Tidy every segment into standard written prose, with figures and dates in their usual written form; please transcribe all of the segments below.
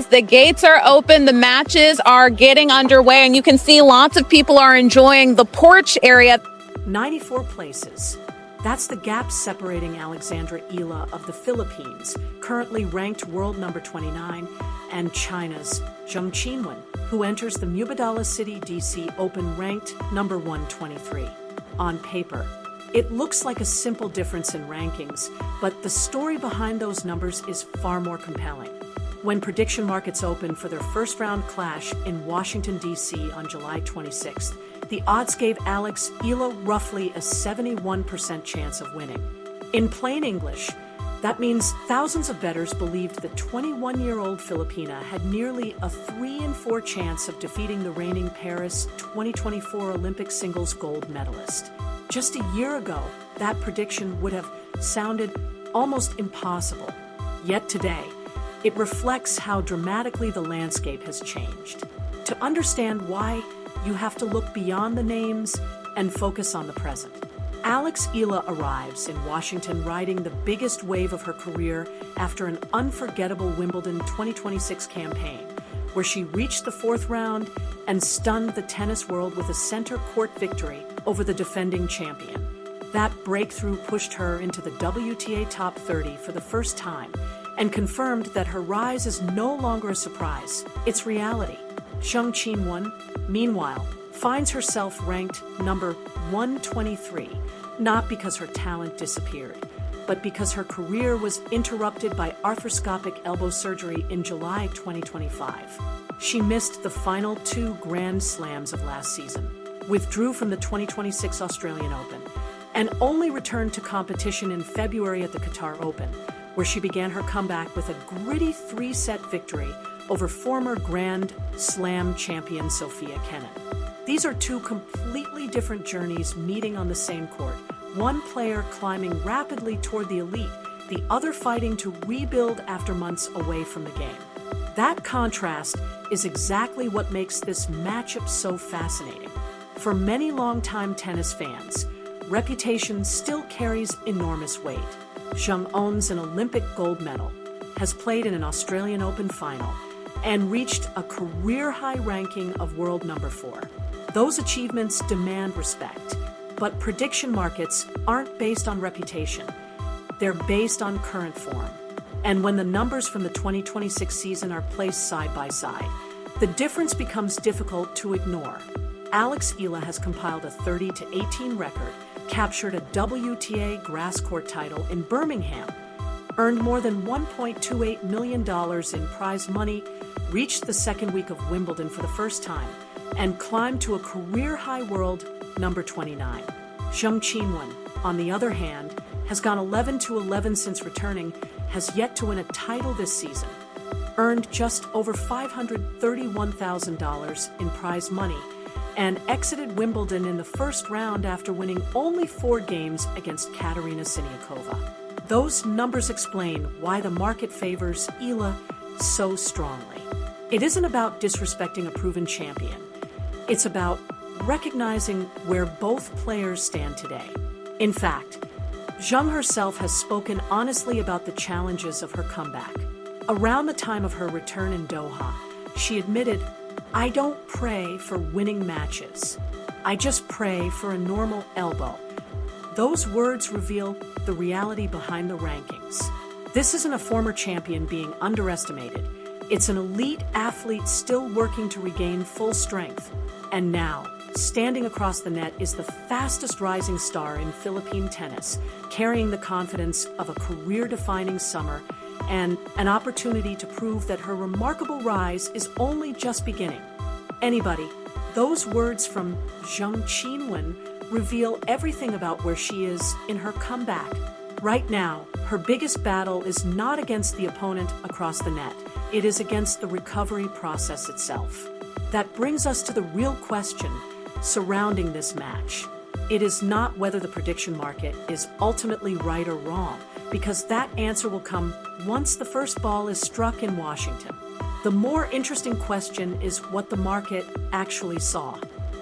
the gates are open, the matches are getting underway, and you can see lots of people are enjoying the porch area. 94 places. That's the gap separating Alex Eala of the Philippines, currently ranked world number 29, and China's Zheng Qinwen, who enters the Mubadala City DC Open ranked number 123. On paper, it looks like a simple difference in rankings, but the story behind those numbers is far more compelling. When prediction markets opened for their first round clash in Washington, D.C. on July 26th, the odds gave Alex Eala roughly a 71% chance of winning. In plain English, that means thousands of bettors believed the 21-year-old Filipina had nearly a 3 in 4 chance of defeating the reigning Paris 2024 Olympic singles gold medalist. Just a year ago, that prediction would have sounded almost impossible. Yet today, it reflects how dramatically the landscape has changed. To understand why, you have to look beyond the names and focus on the present. Alex Eala arrives in Washington riding the biggest wave of her career after an unforgettable Wimbledon 2026 campaign, where she reached the 4th round and stunned the tennis world with a center court victory over the defending champion. That breakthrough pushed her into the WTA top 30 for the first time and confirmed that her rise is no longer a surprise, it's reality. Zheng Qinwen, meanwhile, finds herself ranked number 123, not because her talent disappeared, but because her career was interrupted by arthroscopic elbow surgery in July 2025. She missed the final 2 Grand Slams of last season, withdrew from the 2026 Australian Open, and only returned to competition in February at the Qatar Open, where she began her comeback with a gritty 3-set victory over former Grand Slam champion Sofia Kenin. These are 2 completely different journeys meeting on the same court, one player climbing rapidly toward the elite, the other fighting to rebuild after months away from the game. That contrast is exactly what makes this matchup so fascinating. For many longtime tennis fans, reputation still carries enormous weight. Zheng owns an Olympic gold medal, has played in an Australian Open final, and reached a career-high ranking of world number 4. Those achievements demand respect, but prediction markets aren't based on reputation. They're based on current form. And when the numbers from the 2026 season are placed side by side, the difference becomes difficult to ignore. Alex Eala has compiled a 30-18 record, captured a WTA grass court title in Birmingham, earned more than $1.28 million in prize money, reached the second week of Wimbledon for the first time, and climbed to a career-high world number 29. Zheng Qinwen, on the other hand, has gone 11-11 since returning, has yet to win a title this season, earned just over $531,000 in prize money, and exited Wimbledon in the first round after winning only 4 games against Katerina Siniakova. Those numbers explain why the market favors Eala so strongly. It isn't about disrespecting a proven champion. It's about recognizing where both players stand today. In fact, Zheng herself has spoken honestly about the challenges of her comeback. Around the time of her return in Doha, she admitted, "I don't pray for winning matches. I just pray for a normal elbow." Those words reveal the reality behind the rankings. This isn't a former champion being underestimated. It's an elite athlete still working to regain full strength. And now, standing across the net is the fastest rising star in Philippine tennis, carrying the confidence of a career-defining summer and an opportunity to prove that her remarkable rise is only just beginning. Those words from Zheng Qinwen reveal everything about where she is in her comeback. Right now, her biggest battle is not against the opponent across the net. It is against the recovery process itself. That brings us to the real question surrounding this match. It is not whether the prediction market is ultimately right or wrong, because that answer will come once the first ball is struck in Washington. The more interesting question is what the market actually saw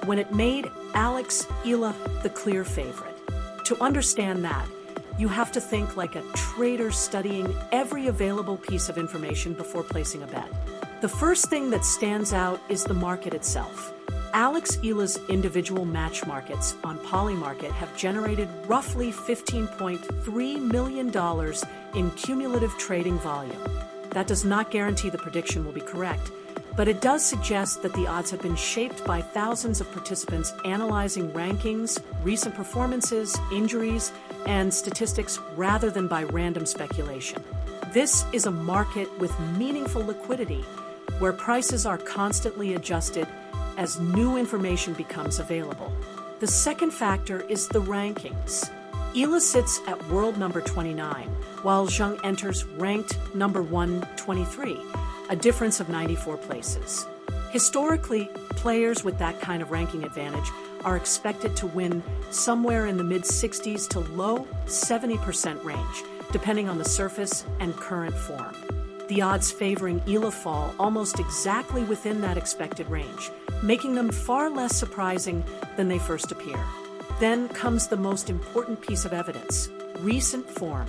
when it made Alex Eala the clear favorite. To understand that, you have to think like a trader studying every available piece of information before placing a bet. The first thing that stands out is the market itself. Alex Eala's individual match markets on Polymarket have generated roughly $15.3 million in cumulative trading volume. That does not guarantee the prediction will be correct, but it does suggest that the odds have been shaped by thousands of participants analyzing rankings, recent performances, injuries, and statistics rather than by random speculation. This is a market with meaningful liquidity, where prices are constantly adjusted as new information becomes available. The second factor is the rankings. Eala sits at world number 29, while Zheng enters ranked number 123, a difference of 94 places. Historically, players with that kind of ranking advantage are expected to win somewhere in the mid-60s to low 70% range, depending on the surface and current form. The odds favoring Eala fall almost exactly within that expected range, making them far less surprising than they first appear. Then comes the most important piece of evidence: recent form.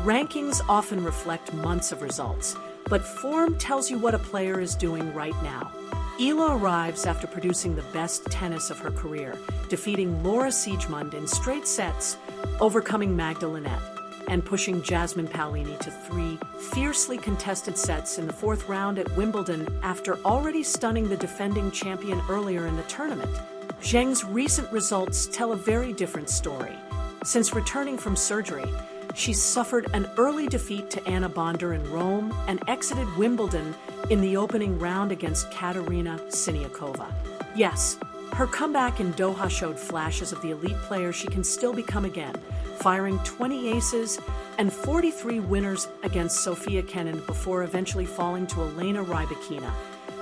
Rankings often reflect months of results, but form tells you what a player is doing right now. Eala arrives after producing the best tennis of her career, defeating Laura Siegemund in straight sets, overcoming Magda Linette, and pushing Jasmine Paolini to 3 fiercely contested sets in the 4th round at Wimbledon after already stunning the defending champion earlier in the tournament. Zheng's recent results tell a very different story. Since returning from surgery, she suffered an early defeat to Anna Bonder in Rome and exited Wimbledon in the opening round against Katerina Siniakova. Yes, her comeback in Doha showed flashes of the elite player she can still become again, firing 20 aces and 43 winners against Sofia Kenin before eventually falling to Elena Rybakina.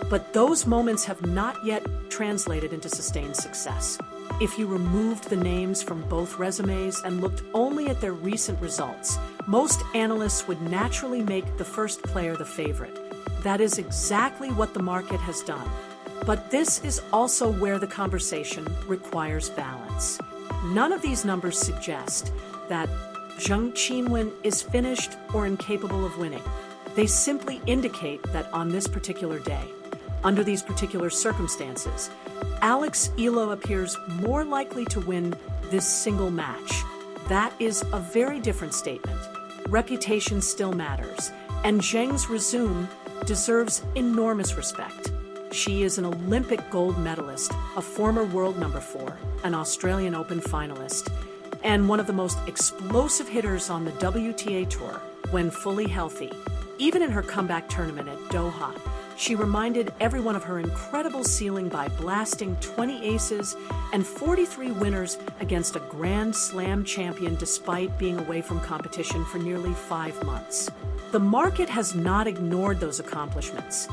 But those moments have not yet translated into sustained success. If you removed the names from both resumes and looked only at their recent results, most analysts would naturally make the first player the favorite. That is exactly what the market has done. But this is also where the conversation requires balance. None of these numbers suggest that Zheng Qinwen is finished or incapable of winning. They simply indicate that on this particular day, under these particular circumstances, Alex Eala appears more likely to win this single match. That is a very different statement. Reputation still matters, and Zheng's resume deserves enormous respect. She is an Olympic gold medalist, a former world number 4, an Australian Open finalist, and one of the most explosive hitters on the WTA Tour when fully healthy. Even in her comeback tournament at Doha, she reminded everyone of her incredible ceiling by blasting 20 aces and 43 winners against a Grand Slam champion despite being away from competition for nearly 5 months. The market has not ignored those accomplishments.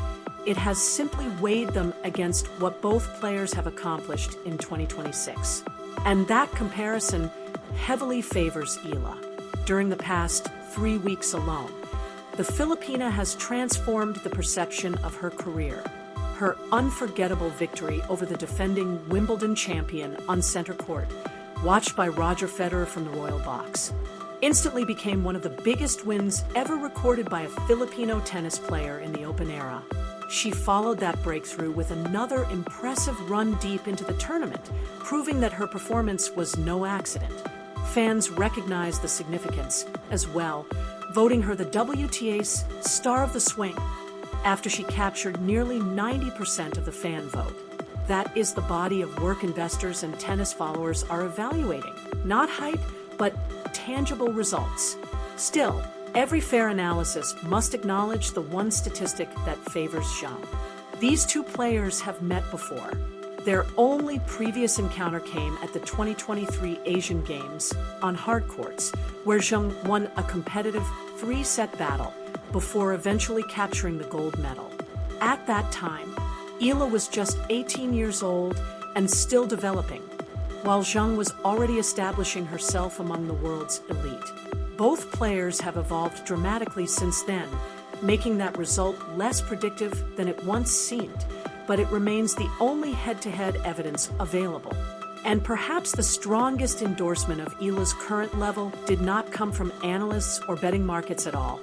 It has simply weighed them against what both players have accomplished in 2026. And that comparison heavily favors Eala. During the past 3 weeks alone, the Filipina has transformed the perception of her career. Her unforgettable victory over the defending Wimbledon champion on center court, watched by Roger Federer from the Royal Box, instantly became one of the biggest wins ever recorded by a Filipino tennis player in the Open era. She followed that breakthrough with another impressive run deep into the tournament, proving that her performance was no accident. Fans recognized the significance as well, voting her the WTA's Star of the Swing after she captured nearly 90% of the fan vote. That is the body of work investors and tennis followers are evaluating. Not hype, but tangible results. Still, every fair analysis must acknowledge the one statistic that favors Zheng. These two players have met before. Their only previous encounter came at the 2023 Asian Games on hard courts, where Zheng won a competitive 3-set battle before eventually capturing the gold medal. At that time, Eala was just 18 years old and still developing, while Zheng was already establishing herself among the world's elite. Both players have evolved dramatically since then, making that result less predictive than it once seemed, but it remains the only head-to-head evidence available. And perhaps the strongest endorsement of Eala's current level did not come from analysts or betting markets at all.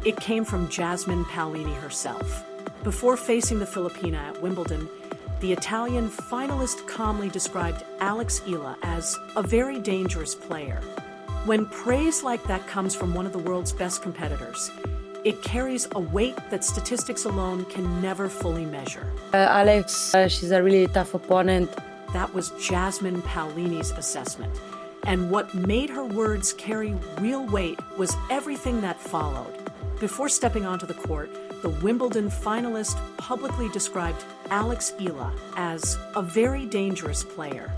It came from Jasmine Paolini herself. Before facing the Filipina at Wimbledon, the Italian finalist calmly described Alex Eala as a very dangerous player. When praise like that comes from one of the world's best competitors, it carries a weight that statistics alone can never fully measure. Alex, she's a really tough opponent. That was Jasmine Paolini's assessment. And what made her words carry real weight was everything that followed. Before stepping onto the court, the Wimbledon finalist publicly described Alex Eala as a very dangerous player.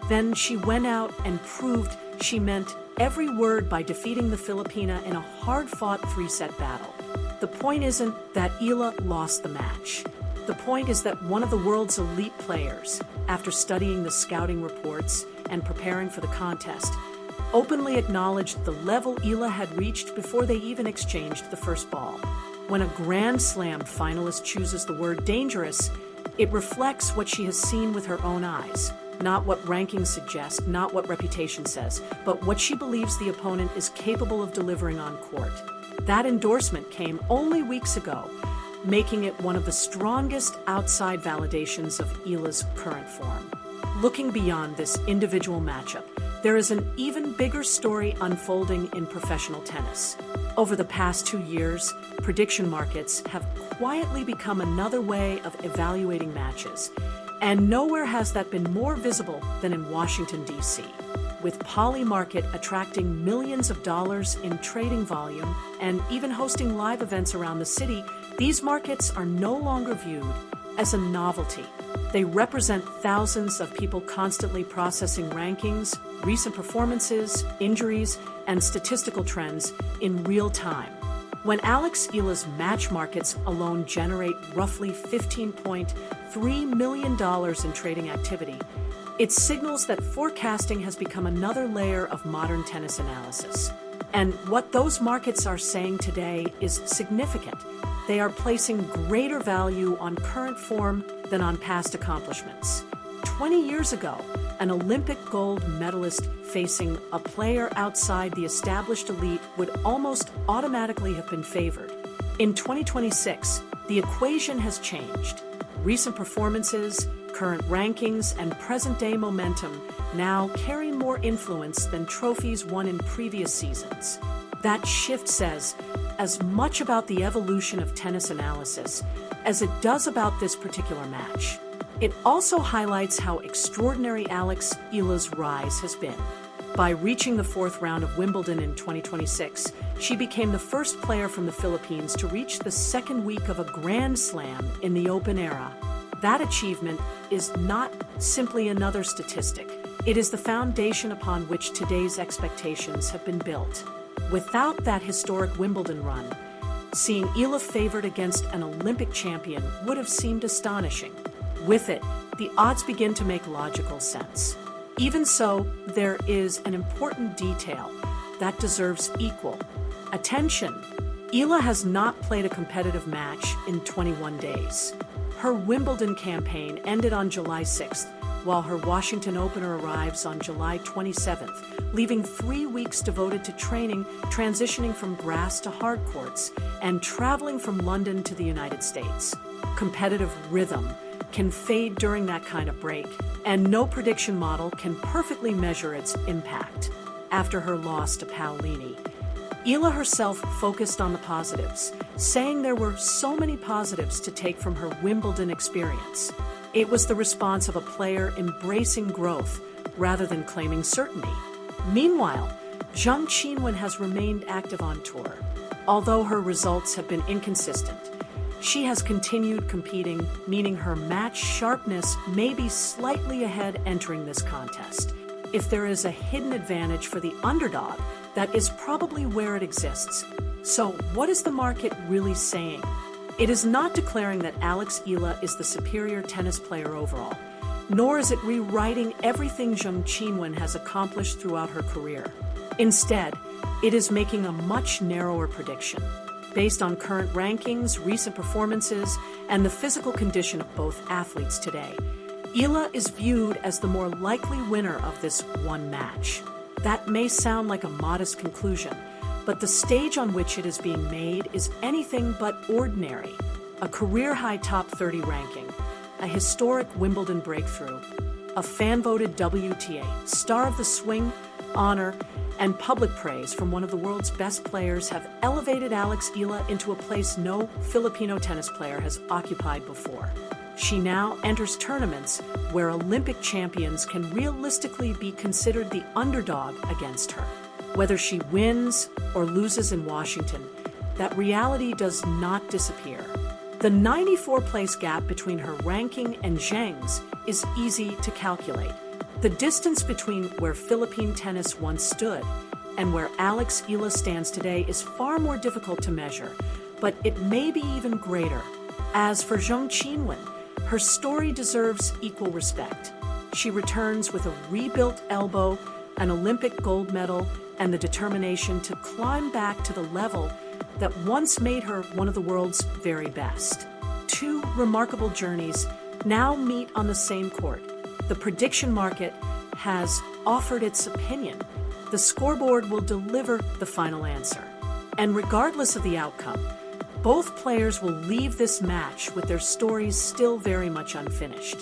Then she went out and proved she meant every word by defeating the Filipina in a hard-fought three-set battle. The point isn't that Eala lost the match. The point is that one of the world's elite players, after studying the scouting reports and preparing for the contest, openly acknowledged the level Eala had reached before they even exchanged the first ball. When a Grand Slam finalist chooses the word dangerous, it reflects what she has seen with her own eyes. Not what rankings suggest, not what reputation says, but what she believes the opponent is capable of delivering on court. That endorsement came only weeks ago, making it one of the strongest outside validations of Eala's current form. Looking beyond this individual matchup, there is an even bigger story unfolding in professional tennis. Over the past 2 years, prediction markets have quietly become another way of evaluating matches. And nowhere has that been more visible than in Washington, D.C. With Polymarket attracting millions of dollars in trading volume and even hosting live events around the city, these markets are no longer viewed as a novelty. They represent thousands of people constantly processing rankings, recent performances, injuries, and statistical trends in real time. When Alex Eala's match markets alone generate roughly $15.3 million in trading activity, it signals that forecasting has become another layer of modern tennis analysis. And what those markets are saying today is significant. They are placing greater value on current form than on past accomplishments. 20 years ago, an Olympic gold medalist facing a player outside the established elite would almost automatically have been favored. In 2026, the equation has changed. Recent performances, current rankings, and present-day momentum now carry more influence than trophies won in previous seasons. That shift says as much about the evolution of tennis analysis as it does about this particular match. It also highlights how extraordinary Alex Eala's rise has been. By reaching the fourth round of Wimbledon in 2026, she became the first player from the Philippines to reach the second week of a Grand Slam in the Open era. That achievement is not simply another statistic. It is the foundation upon which today's expectations have been built. Without that historic Wimbledon run, seeing Eala favored against an Olympic champion would have seemed astonishing. With it, the odds begin to make logical sense. Even so, there is an important detail that deserves equal attention. Eala has not played a competitive match in 21 days. Her Wimbledon campaign ended on July 6th, while her Washington opener arrives on July 27th, leaving 3 weeks devoted to training, transitioning from grass to hard courts, and traveling from London to the United States. Competitive rhythm can fade during that kind of break, and no prediction model can perfectly measure its impact. After her loss to Paolini, Eala herself focused on the positives, saying there were so many positives to take from her Wimbledon experience. It was the response of a player embracing growth rather than claiming certainty. Meanwhile, Zheng Qinwen has remained active on tour. Although her results have been inconsistent, she has continued competing, meaning her match sharpness may be slightly ahead entering this contest. If there is a hidden advantage for the underdog, that is probably where it exists. So, what is the market really saying? It is not declaring that Alex Eala is the superior tennis player overall, nor is it rewriting everything Zheng Qinwen has accomplished throughout her career. Instead, it is making a much narrower prediction. Based on current rankings, recent performances, and the physical condition of both athletes today, Eala is viewed as the more likely winner of this one match. That may sound like a modest conclusion, but the stage on which it is being made is anything but ordinary. a career-high top 30 ranking, a historic Wimbledon breakthrough, a fan-voted WTA, star of the swing, honor, and public praise from one of the world's best players have elevated Alex Eala into a place no Filipino tennis player has occupied before. She now enters tournaments where Olympic champions can realistically be considered the underdog against her. Whether she wins or loses in Washington, that reality does not disappear. The 94-place gap between her ranking and Zheng's is easy to calculate. The distance between where Philippine tennis once stood and where Alex Eala stands today is far more difficult to measure, but it may be even greater. As for Zheng Qinwen, her story deserves equal respect. She returns with a rebuilt elbow, an Olympic gold medal, and the determination to climb back to the level that once made her one of the world's very best. Two remarkable journeys now meet on the same court. The prediction market has offered its opinion. The scoreboard will deliver the final answer. And regardless of the outcome, both players will leave this match with their stories still very much unfinished.